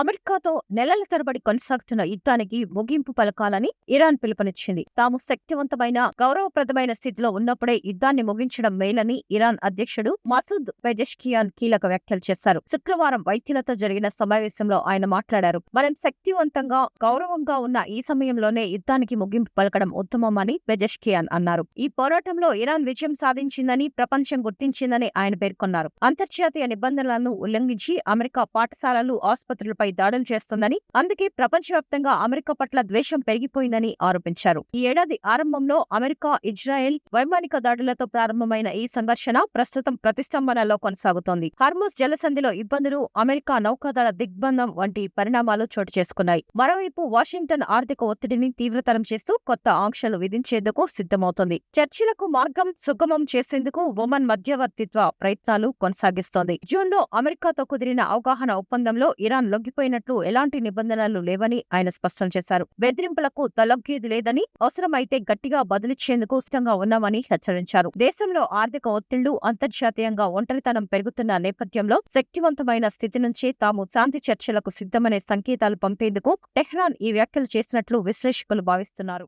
అమెరికాతో నెలల తరబడి కొనసాగుతున్న యుద్ధానికి ముగింపు పలకాలని ఇరాన్ పిలుపునిచ్చింది. తాము శక్తివంతమైన, గౌరవప్రదమైన స్థితిలో ఉన్నప్పుడే యుద్ధాన్ని ముగించడం మేలని ఇరాన్ అధ్యక్షుడు మసూద్ పెజెష్కియాన్ కీలక వ్యాఖ్యలు చేశారు. శుక్రవారం వైద్యులతో జరిగిన సమావేశంలో ఆయన మాట్లాడారు. మనం శక్తివంతంగా, గౌరవంగా ఉన్న ఈ సమయంలోనే యుద్ధానికి ముగింపు పలకడం ఉత్తమమని పెజెష్కియాన్ అన్నారు. ఈ పోరాటంలో ఇరాన్ విజయం సాధించిందని ప్రపంచం గుర్తించిందని ఆయన పేర్కొన్నారు. అంతర్జాతీయ నిబంధనలను ఉల్లంఘించి అమెరికా పాఠశాలలు, ఆసుపత్రులపై దాడులు చేస్తోందని, అందుకే ప్రపంచవ్యాప్తంగా అమెరికా పట్ల ద్వేషం పెరిగిపోయిందని ఆరోపించారు. ఈ ఏడాది ఆరంభంలో అమెరికా, ఇజ్రాయెల్ వైమానిక దాడులతో ప్రారంభమైన ఈ సంఘర్షణ ప్రస్తుతం ప్రతిష్టంభనలో కొనసాగుతోంది. హర్ముజ్ జలసంధిలో ఇబ్బందులు, అమెరికా నౌకాదళ దిగ్బంధం వంటి పరిణామాలు చోటు చేసుకున్నాయి. మరోవైపు వాషింగ్టన్ ఆర్థిక ఒత్తిడిని తీవ్రతరం చేస్తూ కొత్త ఆంక్షలు విధించేందుకు సిద్ధమవుతోంది. చర్చలకు మార్గం సుగమం చేసేందుకు ఒమన్ మధ్యవర్తిత్వ ప్రయత్నాలు కొనసాగిస్తోంది. జూన్లో అమెరికాతో కుదిరిన అవగాహన ఒప్పందంలో ఇరాన్ లొంగిపోయినట్లు ఎలాంటి నిబంధనలు లేవని ఆయన స్పష్టం చేశారు. బెదిరింపులకు తలొగ్గేది లేదని, అవసరమైతే గట్టిగా బదులిచ్చేందుకు సిద్ధంగా ఉన్నామని హెచ్చరించారు. దేశంలో ఆర్థిక ఒత్తిళ్లు, అంతర్జాతీయంగా ఒంటరితనం పెరుగుతున్న నేపథ్యంలో శక్తివంతమైన స్థితి నుంచే తాము శాంతి చర్చలకు సిద్ధమనే సంకేతాలు పంపేందుకు టెహ్రాన్ ఈ వ్యాఖ్యలు చేసినట్లు విశ్లేషకులు భావిస్తున్నారు.